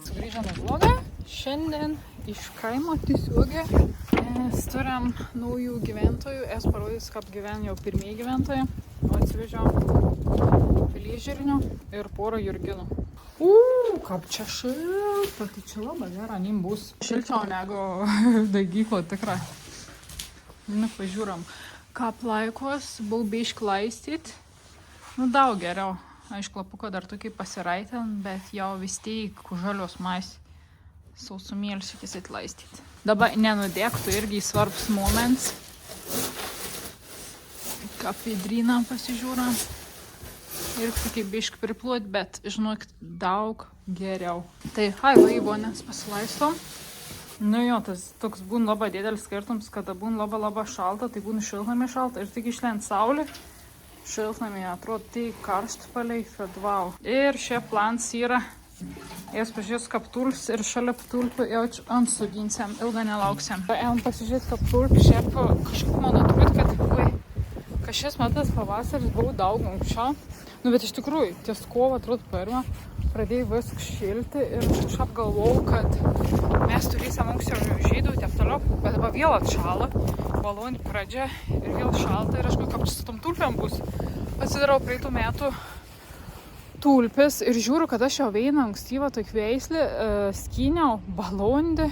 Sugrįžome vlogą. Šiandien iš kaimo tiesiogiai turim naujų gyventojų. Es parodys, kaip gyvena jau pirmieji gyventojai. O atsivežiau Piližirnių ir porą jurginų. Kaip čia šilta, tai čia labai gera, nim bus šilčiau negu daigyklo tikrai. Nu, pažiūram. Kaip laikos, buvau biškį laistyt. Nu, daug geriau. Aišku, lapuko dar tokiai pasiraitin, bet jau vis tiek žalios mais sausumėlis šikis atlaistyti. Dabar nenudėktų irgi svarbus moments. Ką pėdryną pasižiūram. Ir tokiai biškį pripluot, bet žinok, daug geriau. Tai, laivonės pasilaistom. Nu jo, tas toks būna labai didelis skirtums, kada būna labai šalta, tai būna šiltnamį šalta ir tik išlent saulė. Šiltnamį atrodo tai karšt palei, kad wow. Ir šie plans yra, jas pažiūrės kaptulps ir šalia tulpių jau ant sudinsiam, ilgą nelauksim. Ėjom pasižiūrėti kaptulpį, šiaip kažkaip man atrodo, kad šis metas pavasaris buvo daug anksčiau. Nu, bet iš tikrųjų, ties kovo atrodo pirmą, pradėjau viską šilti ir kažkaip galvojau, kad mes turėsim anksčiau žydų, taip toliau, bet dabar vėl atšala, balandžio pradžia ir vėl šalta ir aš galvoju, kaip čia su tom tulpėm bus. Atsidarau praeitų metų tulpės ir žiūriu, kad aš jau vieną ankstyvą tokį veislį skyniau balandį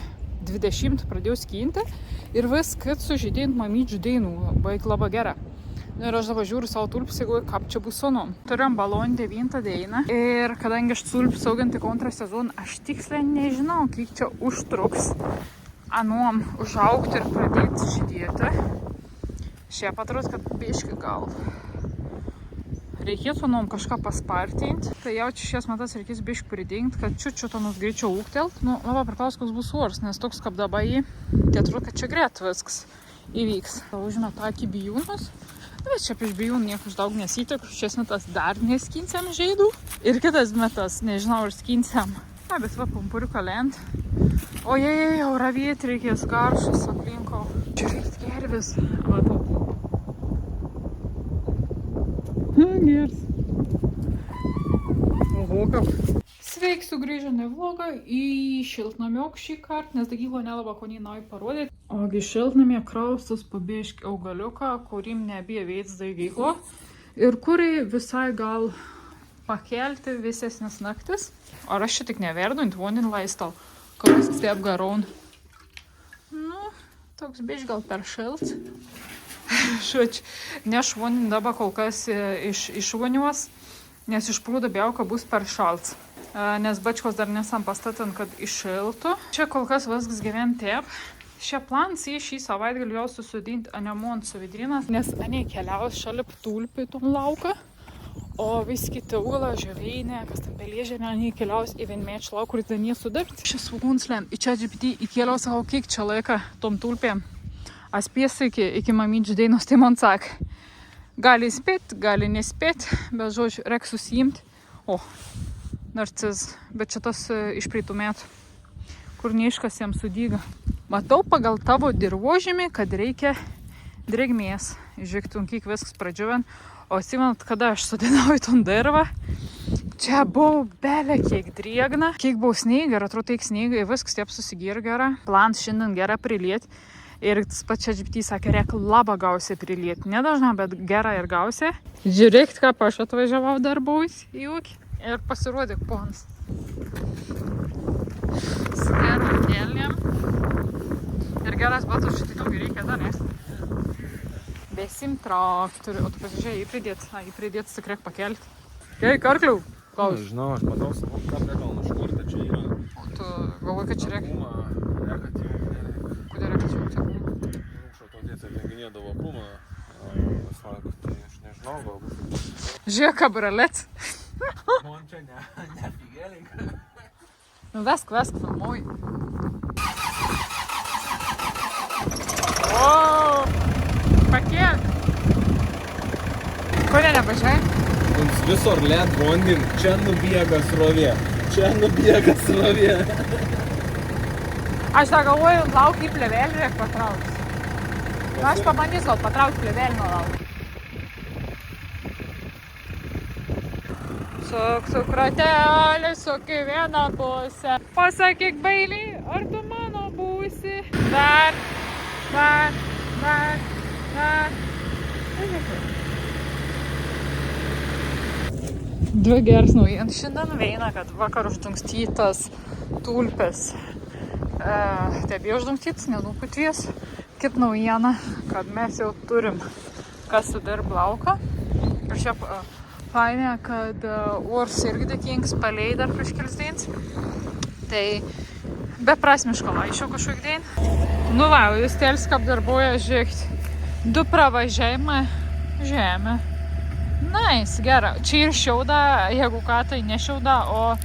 20 pradėjau skynti ir viskas sužydėjant mamydžių dainų, labai gera. Ir aš dabar žiūriu savo tulpės, jeigu kaip čia bus sonom. Turim balandį 9 dieną ir kadangi aš tulpės augint tik antrą sezoną, aš tiksliai nežinau, kiek čia užtruks anuom užaugti ir pradėti žydėti. Šiaip atrodo, kad biškį gal reikėtų anuom kažką paspartinti. Tai jau čia šias metas reikės biškį pridengti, kad čiut-čiut greičiau ūgtelt. Nu, labai priklauso, koks bus oras, nes toks kaip dabar tai atrodo, kad čia greit viskas įvyks. Užime tokį bijūnus. Bet čia prieš bijūnų niekus daug nesitiek. Šias metas dar neskinsiam žaidų. Ir kitas metas, nežinau, ar skinsiam. Na, bet va, pumpuriuką lent. Ojei, jau ravėti reikės garšas aplinko. Žiūrėkit, gervis. Gers. Oho, kaip. Sveiki, sugrįžome į vlogą į šiltnamiok šį kartą, nes dagyklo nelabai ko nenori parodyti. Ogi šiltnamie kraustas pabiškį augaliuką, kurim nebija veids dagyklo ir kurį visai gal pakelti visesnis naktis. Ar aš čia tik neverdu, ant vonin laistal, kad taip garaun. Nu, toks biškį gal per šilts. Šuč, neš vonin dabar kol kas iš vonios, nes iš prūdo biauka bus per šalts. Nes bačkos dar nesam pastatant, kad iššiltų. Čia kol kas viskas gyven taip. Šie plans į šį savaitgalį jau susodinti anemont su vidrinas, nes anie keliaus šalia tulpių tom lauką, o vis kiti ūla, žaveinė, kas tam pelėžėme, anie keliaus į vienmečį lauką, kurį ten jie sudarbti. Šis svūgunslen į čia GPT įkėliau savo kiek čia laiką tom tulpėm. Aspės iki mamydžių dainos, tai man sakė, gali spėt, gali nespėt, bet žodžiu, reikia susijimti. O, narciz, bet čia tas iš praeitų metų, kur neiškas jam sudyga. Matau pagal tavo dirvožemį, kad reikia drėgmės. Žiūrėktum, kiek viskas pradžiuven. O atsimenat, kada aš sudinau į ton dirvą, čia buvo belė kiek drėgna. Kiek buvo sneiga, ir atrodo, tiek sneiga, viskas taip susigir gera. Plans šiandien gera prilieti. Ir tas pats čia GPT sakė, reikia labai gausiai prilieti. Nedažna, bet gera ir gausiai. Žiūrėkit, ką aš atvažiavau darbais į ūkį. Ir pasirodė ponas. Su gerom kelnėm. Ir geras batas šitai tokį reikia dar, nes? Besim traktorių. O tu pasižiūrėjai, jį pridėt tik reik pakelti. Gerai, karkliau. Žinau, aš matau savo, ką gal nuškurti čia yra. O tu galvoji, kad čia reik? Kodėl reik atjungti? Rūkšo to tėtė renginėdavo krūmą. Sako, tai aš nežinau, galbūt. Žiūrėk, kabralets. Man čia nefigėlink. Nu vesk, filmuoji. O, pakelk. Kodėl nepažiūrėjai? Mums visur led vondim, čia nubiega srovė. Aš tą galvoju, lauk į plevelį, reik patraukti. Nu, aš pabandysiu gal patraukti plevelį nuo lauk. Suk kratelį, suk į vieną pusę. Pasakyk, bailiai, ar tu mano būsi? Dar. Dvi geras naujienas šiandien veina, kad vakar uždangstytas tulpės. Tebėjo uždangstytas, nenuputvies. Kit naujiena, kad mes jau turim, kas sudirb lauką. Ir šiaip fainė, kad Urs irgi dėkingas palei dar prieš kelis dienas. Tai beprasmiško laišio kažkok dien. Nu va, jūs telsk apdarbuoja žiūrėkti. 2 pravažiavimai žemė. Nice, gera. Čia ir šiauda, jeigu ką, tai ne šiauda, o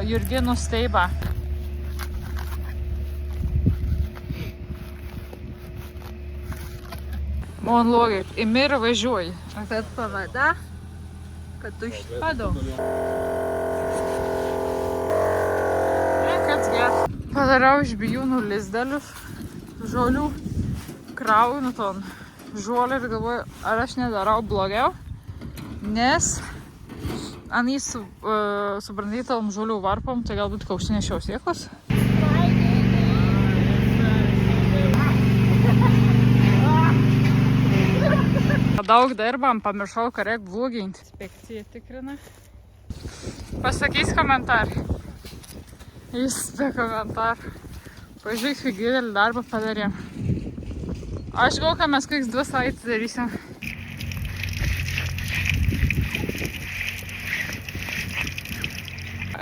Jurginų steiba. Man logiai, imi ir važiuoji. Kad pavada, kad tu išpadau. Kas geras. Padariau iš bijūnų lizdelius, žolių, kraunu ton žolį ir galvoju, ar aš nedarau blogiau, nes anį subrandytom žolių varpom, tai galbūt kaukštinės šios sėklos. Daug dirbam, pamiršau, ką reik bloginti. Inspekcija tikrina. Pasakys komentarą. Jis be komentarų. Pažiūrėk, kaip didelį darbą padarėm. Aš galvoju, kad mes kokias 2 savaitės darysim.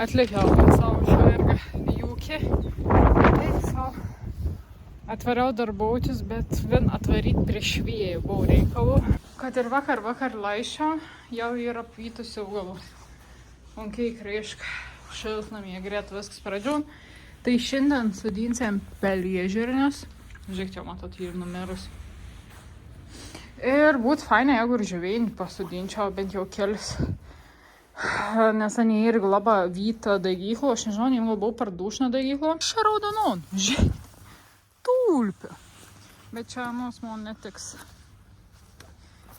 Atlikiau savo žvergą jūkį. Tai savo atvariau darbautis, bet vien atvaryt prieš vėjų buvo reikalų. Kad ir vakar laišio, jau yra apvytusi augalų. Onkiai kreišk šiltnamyje greit viskas pradžiom. Tai šiandien sudinsim pelėžirnius. Žiūrėk, jau matot ir numerus. Ir būt fainai, jeigu ir žuvėjinį pasudinčiau bent jau kelis. Nes anie irgi labai vyta daigyklų. Aš nežinau, jiem gal buvau per dušną daigyklų. Šia raudonon. Žiūrėk. Tulpė. Bet čia mums man netiks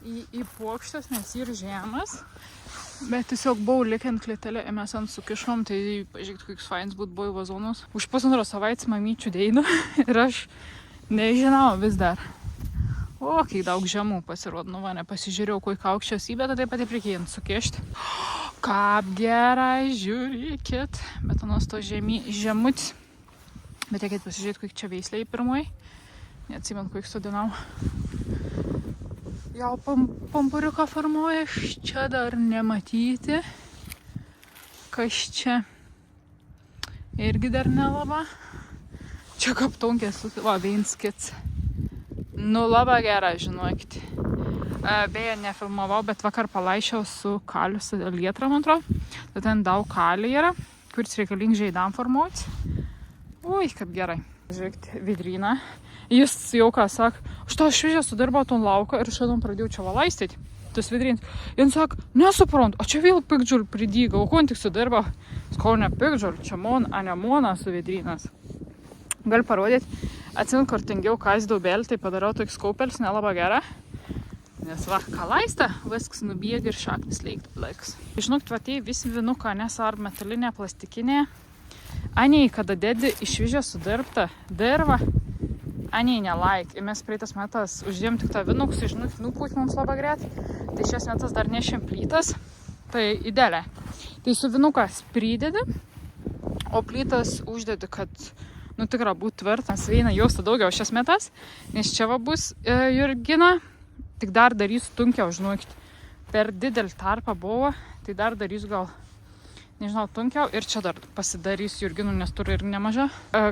į puokštas, nes ir žemas. Bet tiesiog buvau likiant klėtelę, mes ant sukišom, tai pažiūrėk, koks fainas būt buvo į vazonus. Už 1,5 savaitės mamyčių deina ir aš nežinau vis dar. O, kai daug žemų pasirodo, nu va, nepasižiūrėjau, kuo aukščios įbėda, taip pat reikėjant sukišti. Kaip gerai, žiūrėkit. Bet anos to žemutis. Bet reikėt pasižiūrėti, kokie čia veisliai pirmoj. Neatsimenu, kokie sodinau. Jau pampuriuką formuoja, čia dar nematyti. Kas čia? Irgi dar nelaba. Čia kaptunkės, va, vienskits. Nu, labai gerai, žinokit. Beje, nefilmavau, bet vakar palaišiau su kaliu, su lietra, man atrodo. Tai ten daug kalių yra, kuris reikalingi žaidam formuoti. Ui, kaip gerai. Žiūrėkit, vidryną. Jis jau ką sak, što aš šviežiai sudirbau ton lauką ir šiandien pradėjau čia valaistyti. Tas vidryns. Jis sak, nesuprantu, o čia vėl pikdžiul pridyga, o ko tik sudirbau? Skau ne pikdžiul, čia mon, a ne mona su vidrynas. Gal parodyti, atsimint, kur tingiau kas daubelį, tai padarau toks kaupelis, nelabai gera. Nes va, ką laista, viskas nubėga ir šaknis leikti laiks. Žinok, tvatėjai visi vinuką, nes ar metalinė, plastikinė. Aniai, kada dedi išvyžę sudirbtą dirvą, aniai nelaik. Ir mes praeitas metas uždėjom tik tą vinukus, žinok, nupūt mums labai greit. Tai šias metas dar nešėm plytas. Tai idealiai. Tai su vinukas pridedi, o plytas uždedi, kad tikrai būtų tvirtas. Veina jausta daugiau šias metas, nes čia va bus Jurgina. Tik dar darysiu tunkiau, žinokit. Per didelį tarpą buvo, tai dar darysiu gal, nežinau, tunkiau. Ir čia dar pasidarysiu Jurginų, nes turi ir nemaža.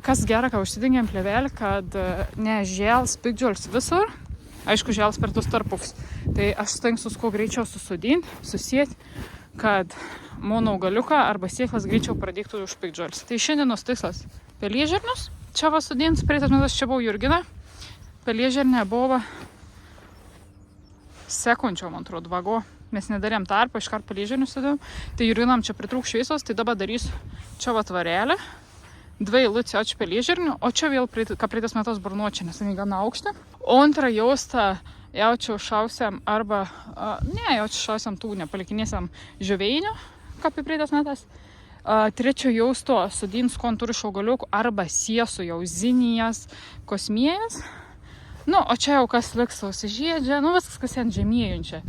Kas gera, kad užsidengėm plėvelį, kad nežėls pikdžiulis visur. Aišku, žėls per tus tarpus. Tai aš stengsiu kuo greičiau susodinti, susėti, kad mano augaliuką arba sėklas greičiau pradėktų už pikdžiulis. Tai šiandienos tikslas pelėžirnius. Čia va sudins, praeitas metas čia buvo Jurgina. Pelėžirnė buvo sekundžio, man atrodo, vago. Mes nedarėm tarpą, iškart pelėžirnius sudėjom. Tai Jurginam čia pritrūk šviesos, tai dabar darysiu čia va tvarelę. 2 eilutės ačiū pelėžirnių, o čia vėl, ką praeitas metas burnuočia, nes jinai gana aukšta. O antrą jaustą jaučiu šausiam arba, jaučiu šausiam tų nepalikinėsiam žuveinių, kapipreitas metas. Trečio jausto sudins kontūrišų augaliukų arba siesų jauzinijas, kosmėjas. O čia jau kas liks susižiedžia, viskas kas ant žemėjunčia.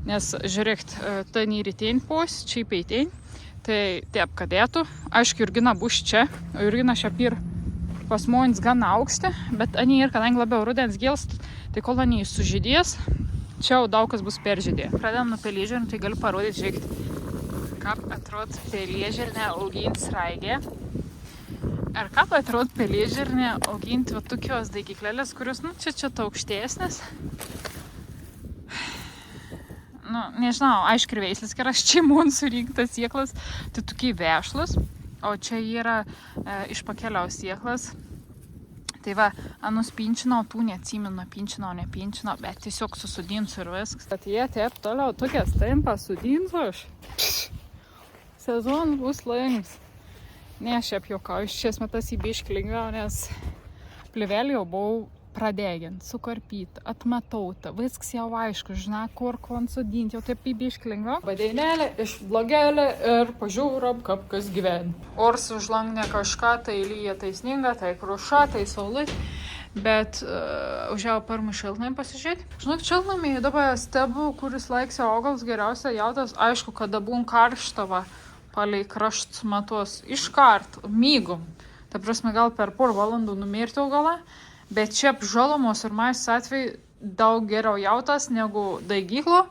Nes žiūrėkt, ta neįrytėn pos, čia įpeitėn, tai te apkadėtų. Aišku, Jurgina bus čia, o Jurgina šiapir pas moins gana aukšti, bet ani ir kadangi labiau rudens gėlst, tai kol ani sužydės, čia jau daug kas bus peržydė. Pradedam nuo pelėžirnių, tai galiu parodyti, žiūrėkti, kaip atrodo pelėžirnė auginti sraigė. Ar kaip atrodo pelėžirnė auginti va tokios daigiklelės, kurios, čia aukštesnės. Nežinau, aišku, ir veislis, kai yra šeimon surinktas sieklas, tai tokiai vešlus, o čia yra iš pakeliaus sieklas. Tai va, nuspinčinau, tų neatsimenu, nepinčinau, bet tiesiog susudinsiu ir viskas. Bet jie taip toliau tokias taimpa sudinsiu aš. Sezonas bus laimis. Ne, šiaip juokauju, šiais metas į biškį lengviau, nes plivelį jau buvau pradegint, sukarpyt, atmatauta, viskas jau aišku, žinai, kur sudinti, jau taip į biškį lengviau. Badeinėlė iš blogelė ir pažiūram, kaip kas gyvena. Ors už langnė kažką, tai lyja, tai sninga, tai kruša, tai saulai. Bet užėjau pirmą šiltnamį pasižiūrėti. Žinok, šiltnamį dabar stebu, kuris laiksia augalas geriausia jautas. Aišku, kada būn karštava palei krašt matos iškart, mygom. Ta prasme, gal per porą valandų numirti augalą. Bet šiaip žalumos ir mais atveju daug geriau jautas negu daigyklo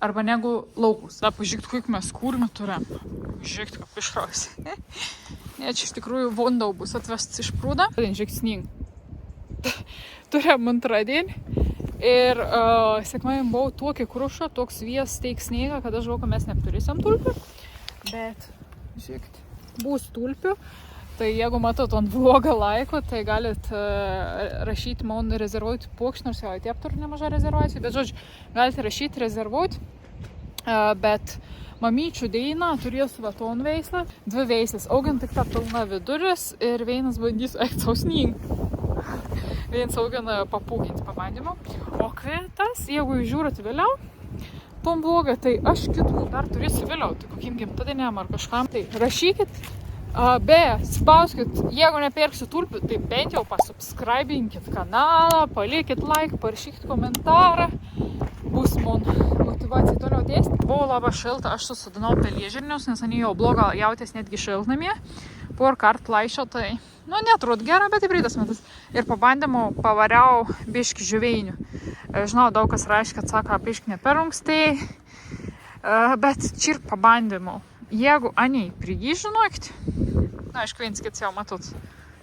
arba negu laukus. Da, pažiūrėkit, kiek mes kūrinių turim. Žiūrėkit, kaip išrausi. Ne, čia iš tikrųjų vondau bus atvestas iš prūdą. Žiūrėkit, sning. Turėjom antradienį ir sekmadienį buvau tokį krušą, toks vėjas teik sniegą, kad aš žinau, kad mes neturėsim tulpių. Bet, žiūrėkit, bus tulpių. Tai jeigu matot ant vlogą laiko, tai galit rašyti man rezervuoti puokštį, nors jau taip turiu nemažą rezervacijų. Bet, žodžiu, galite rašyti rezervuoti. Bet mamyčių Deina turės va ton veislą. 2 veislės. Augint tik ta pilna viduris ir vienas bandys savo snygą. Vienas augina papūginti pabandymą. O kvitas, jeigu žiūrit vėliau, tom blogą, tai aš kitų dar turėsiu vėliau. Tai kokiem gimtadieniam ar kažkam. Tai rašykit. Beje, spauskit, jeigu nepirksit tulpių, tai bent jau pasubscribinkit kanalą, palikit like, parašykit komentarą. Bus man motyvacija toliau dėsti. Buvo labai šilta, aš susidinau pelėžirnius, nes anie jau bloga jautės netgi šiltnamie. Por kart laišio, tai, netrūd gera, bet įpreitas metas. Ir pabandymu pavariau biškį žuveinių. Žinau, daug kas reiškia, kad sako, biškį neperunkstai, bet čia ir pabandymu. Jeigu aniai prigyžinokit, aišku, viens kits jau matot,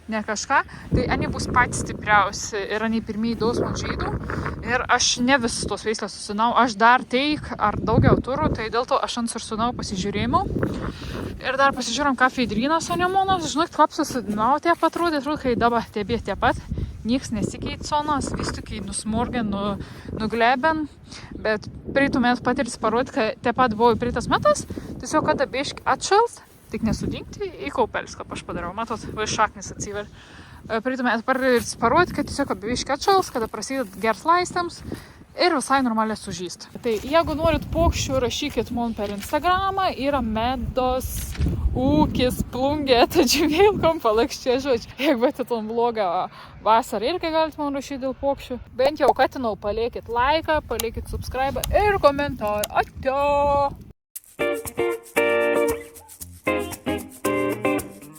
ne kažką, tai aniai bus patys stipriausi ir aniai pirmieji daus man žydų. Ir aš ne visus tos veislės susinau, aš dar teik ar daugiau turiu, tai dėl to aš ant sursunau pasižiūrėjimų. Ir dar pasižiūrėjom, ką Feidrynas Anemonas, žinok, kaip susidinau, tie patrodė, kai dabar tebė tie pat. Niekas nesikeit sonas, vis tokiai nusmorgen, nugleben, bet praeitų metų patirtis parodė, kad taip pat buvo praeitas metas, tiesiog kada biški atšals, tik nesudingti į kaupelis, kaip aš padariau, matot, va šaknis atsiver. Praeitų metų patirtis parodė, kad tiesiog biški atšals, kada prasideda gers laistams ir visai normaliai sužyst. Tai jeigu norit paukščių, rašykit man per Instagramą, yra medos ūkis, plungė, gmail.com, palakščiai žodžiu. Jeigu atitom blogą vasarą irgi galite man rašyti dėl paukščių. Bent jau katinau, palikit laiką, palikit subscribe ir komentarą. Atio!